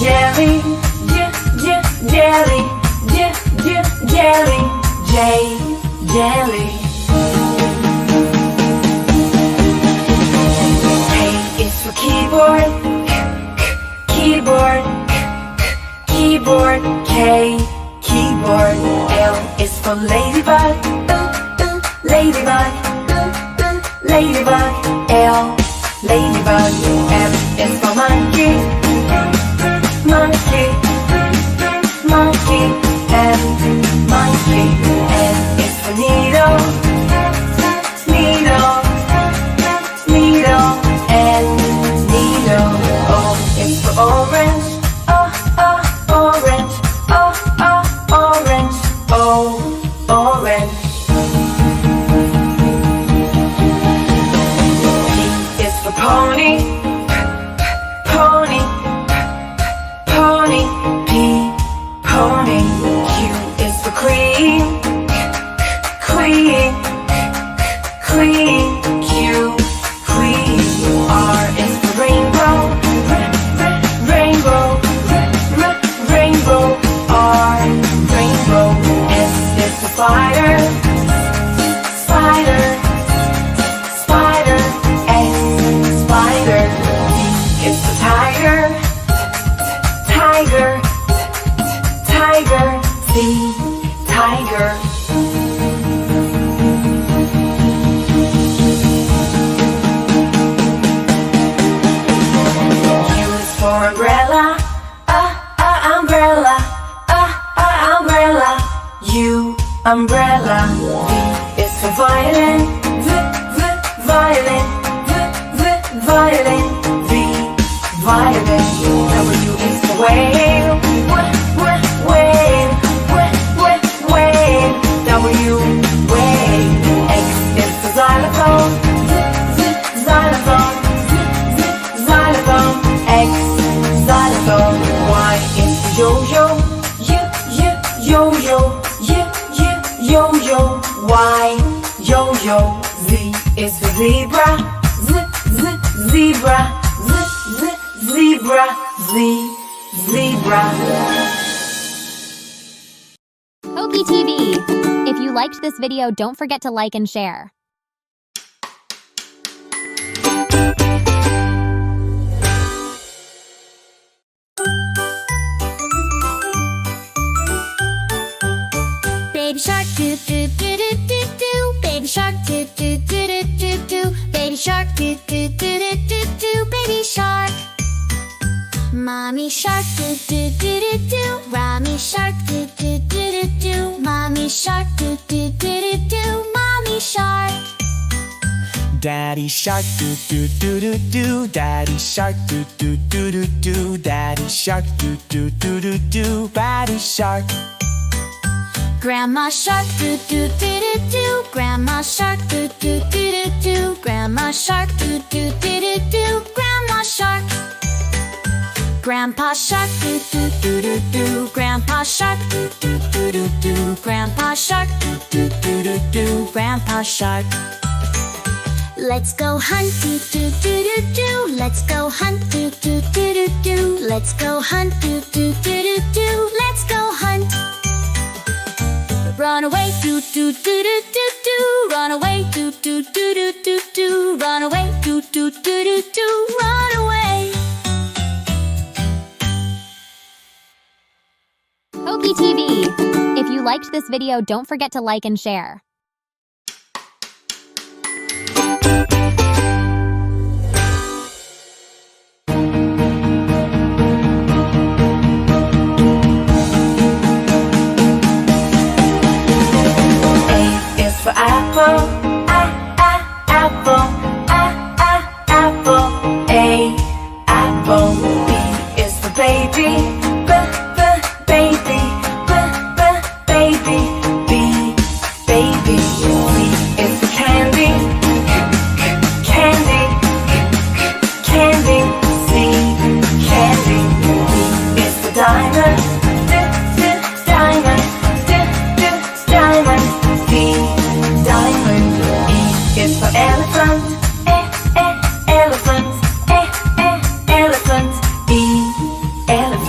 jelly, jelly, jelly, jelly. K is for keyboard, keyboard, keyboard. K, keyboard. L is for ladybug, ladybug, ladybug. L, ladybug. M is for monkey, monkey, monkey. M, monkey. N is for needle, needle, needle. N, needle. O is for orange, orange, orange. O, orange. P is for pony, pony, pony. P, pony. Q is for queen, queen, queen. Q, queen. R is for rainbow, rainbow, rainbow. R, rainbow. S is for spider, spider, spider. S, spider. T is for tiger, tiger, tiger. T, tiger. U is for umbrella, umbrella, umbrella. U, umbrella. V is for violin, violin, violin. V, violin. W is for whale, whale, whale. W, whale. X is for xylophone, xylophone, xylophone. X, xylophone. Y is for yo-yo, yo-yo, yo-yo. Y, yo-yo. Z is for zebra, zebra, zebra. Z, zebra. KOKI TV. If you liked this video, don't forget to like and share. Baby shark do do do do do do. Baby shark do do do do do do. Baby shark do do do do do do. Baby shark. Mommy shark do do do do do. Mommy shark do do do do do. Mommy shark do do do do do. Mommy shark. Daddy shark do do do do do. Daddy shark do do do do do. Daddy shark do do do do do. Daddy shark. Grandma shark do do do do do. Grandma shark do do do do do. Grandma shark do do do do do. Grandma shark. Grandpa shark do do do do do. Grandpa shark do do do do do. Grandpa shark do do do do do. Grandpa shark. Let's go hunt do do do do do. Let's go hunt do do do do do. Let's go hunt do do do do do. Let's go hunt. Run away do do do do do do. Run away do do do do do do. Run away do do do do do. Run away. KOKI TV. If you liked this video, don't forget to like and share. For apple, apple, apple. A, apple. B is for baby, baby, baby. B, baby.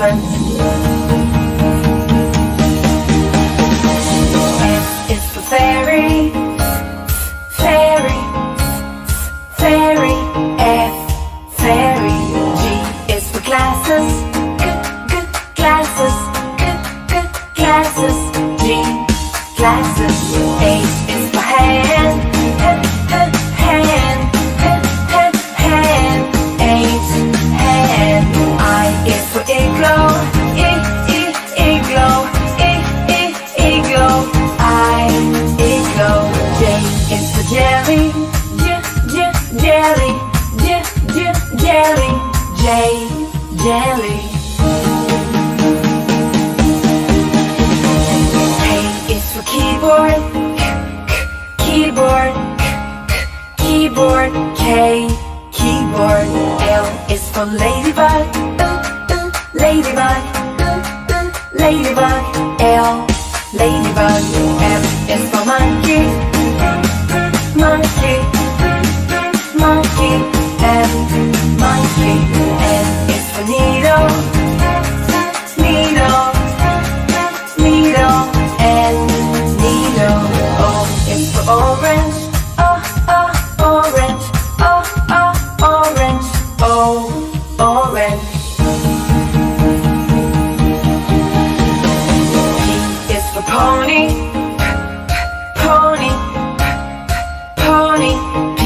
elephant. F is for fairy, fairy, fairy. F, fairy. G is for glasses, glasses, glasses. G, glasses. H is for hand, hand, hand, hand. H, hand. I is for igloo, igloo, igloo. I, igloo. J is for jelly, jelly, jelly. J, jelly. K is for keyboard, keyboard, keyboard. K, keyboard. L is for ladybug, ladybug, ladybug. L, ladybug. M is for monkey, monkey, monkey. M, monkey. N is for needle, needle, needle. N, needle. O is for orange, orange, orange. O, orange. P is for pony, pony, pony. P,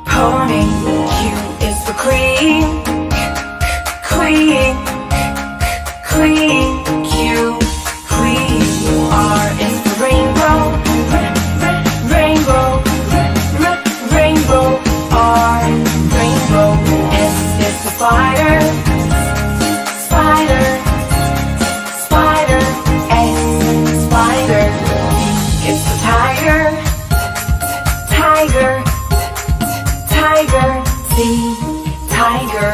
pony. Q is for queen, queen, queen. Q, queen. R is for rainbow, rainbow, rainbow. R, rainbow. S is for spider, spider, spider. S, spider. T is for tiger, tiger, tiger. T, tiger.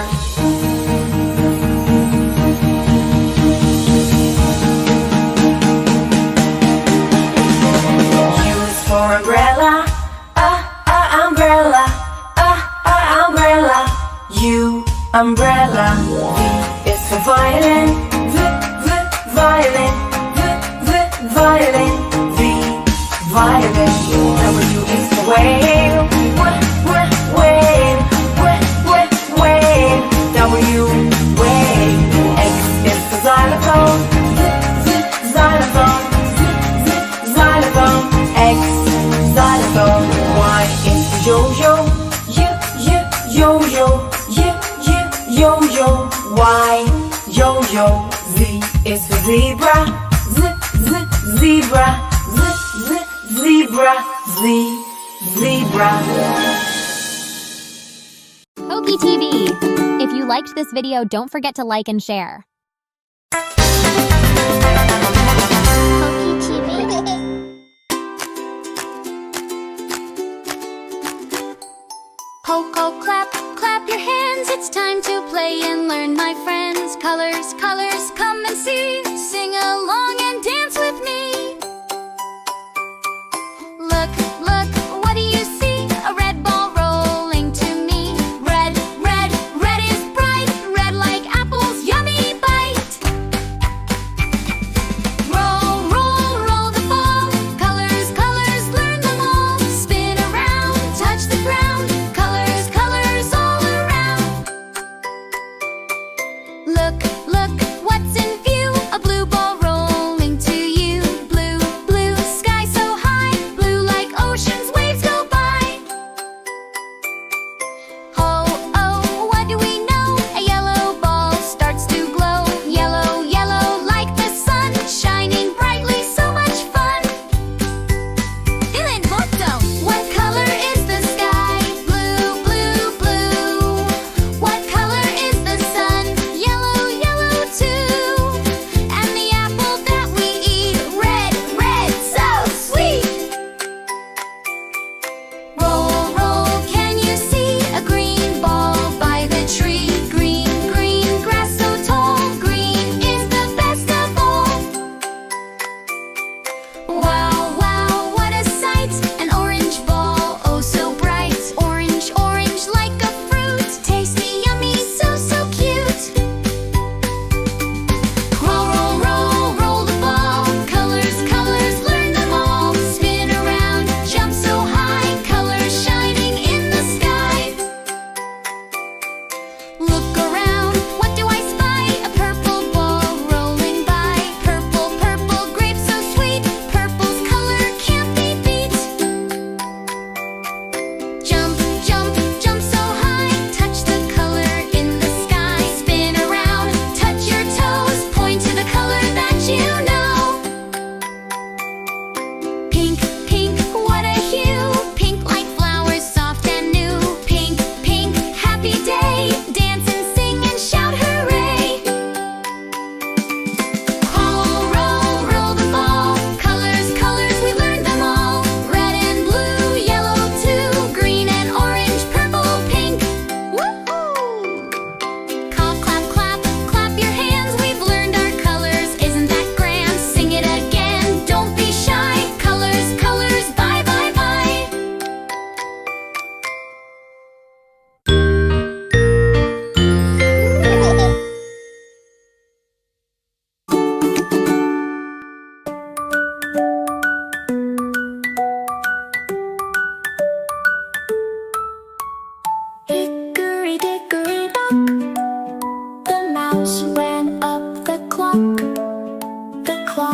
U is for umbrella, umbrella, umbrella. U, umbrella. V is for violin, violin, violin. V, violin. W is for whale, whale, whale. W, whale. X is for xylophone, xylophone, xylophone. X, xylophone. Y is for yo-yo, yo-yo, yo-yo. Y, yo-yo. Z is for zebra, zebra, zebra. Z, zebra. KOKI TV. If you liked this video, don't forget to like and share. KOKI TV. Coco, clap, clap your hands. It's time to play and learn, my friends. Colors, colors, come and see. Sing along and dance with me. Look, look, what do you see? A red ball rolling to me. Red, red, red is bright. Red like apples, yummy bite. Roll, roll, roll the ball. Colors, colors, learn them all. Spin around, touch the ground. Colors, colors all around. Look, look, what's in view? A blue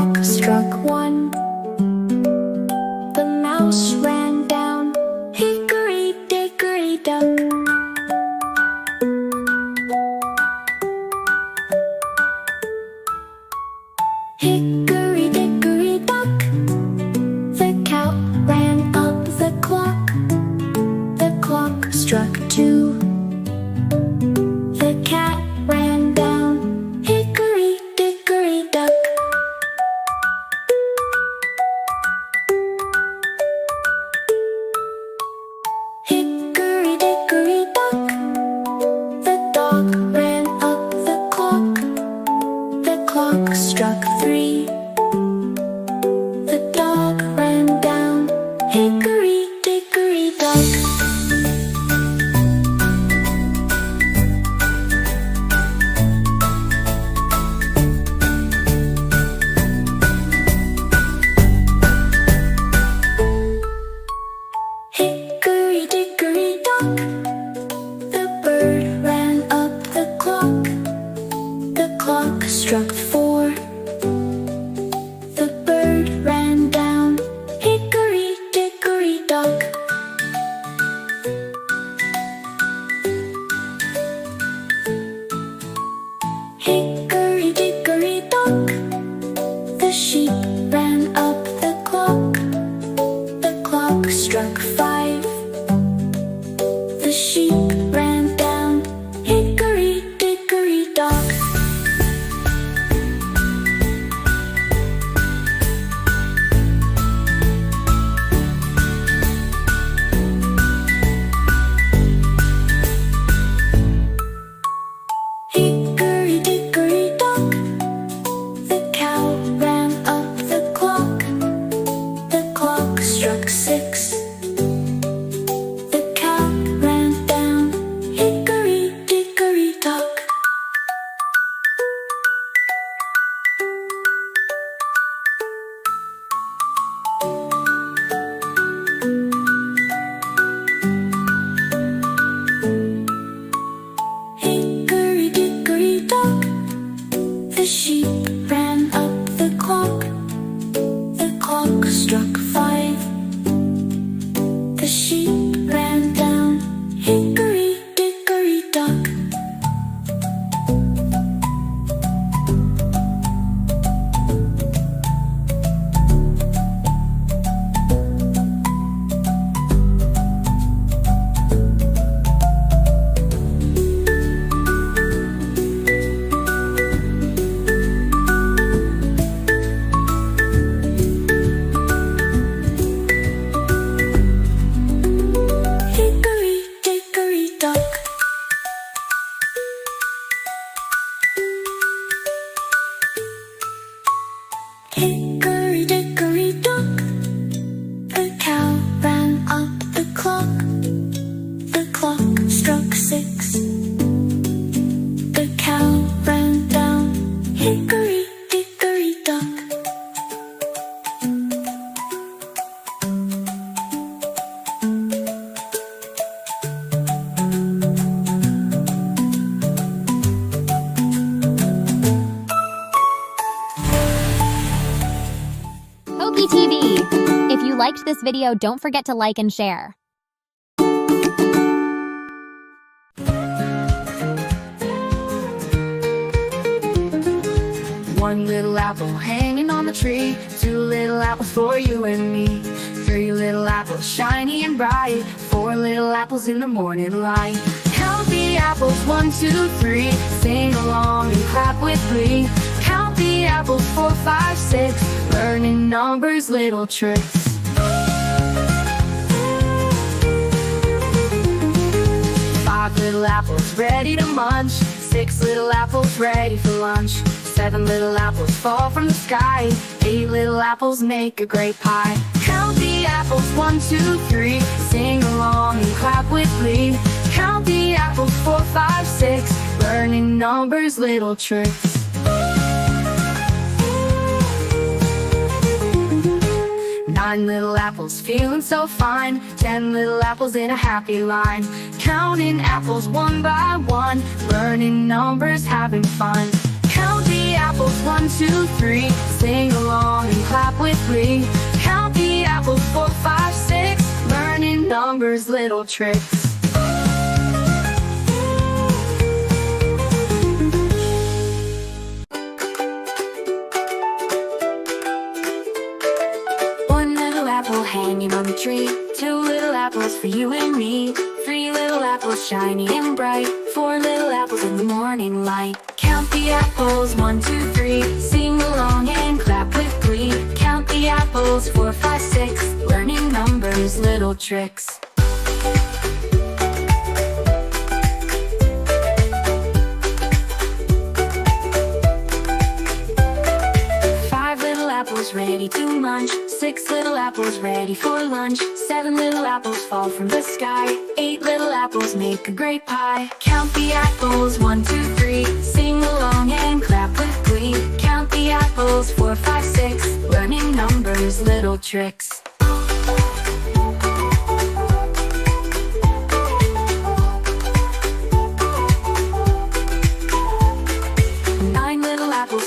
clock struck 1. The mouse ran down, hickory dickory dock. Hickory dickory dock. The cow ran up the clock. The clock struck 2. The cat ran down, hickory dickory dock. Hickory dickory dock. The dog ran up the clock. The clock struck 3. The dog ran down, hickory dickory dock. Hickory dickory dock. The bird ran up the clock. The clock struck 4. The bird ran down, hickory dickory dock. Hickory dickory dock. The sheep ran up the clock. The clock struck 5. The sheep ran down, hickory dickory dock. Hickory dickory dock. The cow ran up the clock. The clock struck 6. The cow ran down, hickory dickory dock. Hickory dickory dock. The sheep ran up the clock. The clock struck 5. The sheep ran down, hickory dickory dock. Hickory dickory dock. Hickory dickory dock. The cow ran up the clock. The clock struck 6. The cow ran down, hickory dickory dock. KOKI TV. If you liked this video, don't forget to like and share. One little apple hanging on the tree, 2 little apples for you and me, 3 little apples shiny and bright, 4 little apples in the morning light. Count the apples, 1, 2, 3, sing along and clap with glee. Count the apples, 4, 5, 6, learning numbers, little tricks. 5 little apples ready to munch, 6 little apples ready for lunch, 7 little apples fall from the sky, 8 little apples make a great pie. Count the apples, 1, 2, 3, sing along and clap with glee. Count the apples, 4, 5, 6, learning numbers, little tricks. 9 little apples feeling so fine, 10 little apples in a happy line, counting apples one by one, learning numbers, having fun. Count the apples, 1, 2, 3. Sing along and clap with glee. Count the apples, 4, 5, 6. Learning numbers, little tricks. One little apple hanging on the tree. 2 little apples for you and me. 3 little apples shiny and bright. 4 little apples in the morning light. Count the apples, 1, 2, 3. Sing along and clap with glee. Count the apples, 4, 5, 6. Learning numbers, little tricks. Apples ready to munch. 6 little apples ready for lunch. 7 little apples fall from the sky. 8 little apples make a great pie. Count the apples, 1, 2, 3. Sing along and clap with glee. Count the apples, 4, 5, 6. Learning numbers, little tricks.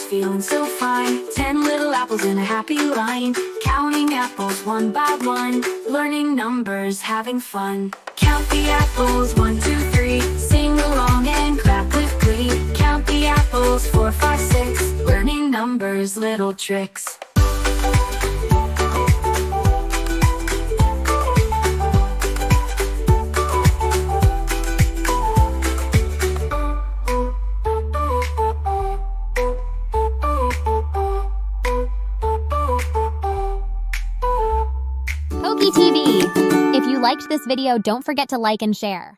Feeling so fine. 10 little apples in a happy line. Counting apples one by one. Learning numbers, having fun. Count the apples, 1, 2, 3. Sing along and clap with glee. Count the apples, 4, 5, 6. Learning numbers, little tricks. KOKI TV. If you liked this video, don't forget to like and share.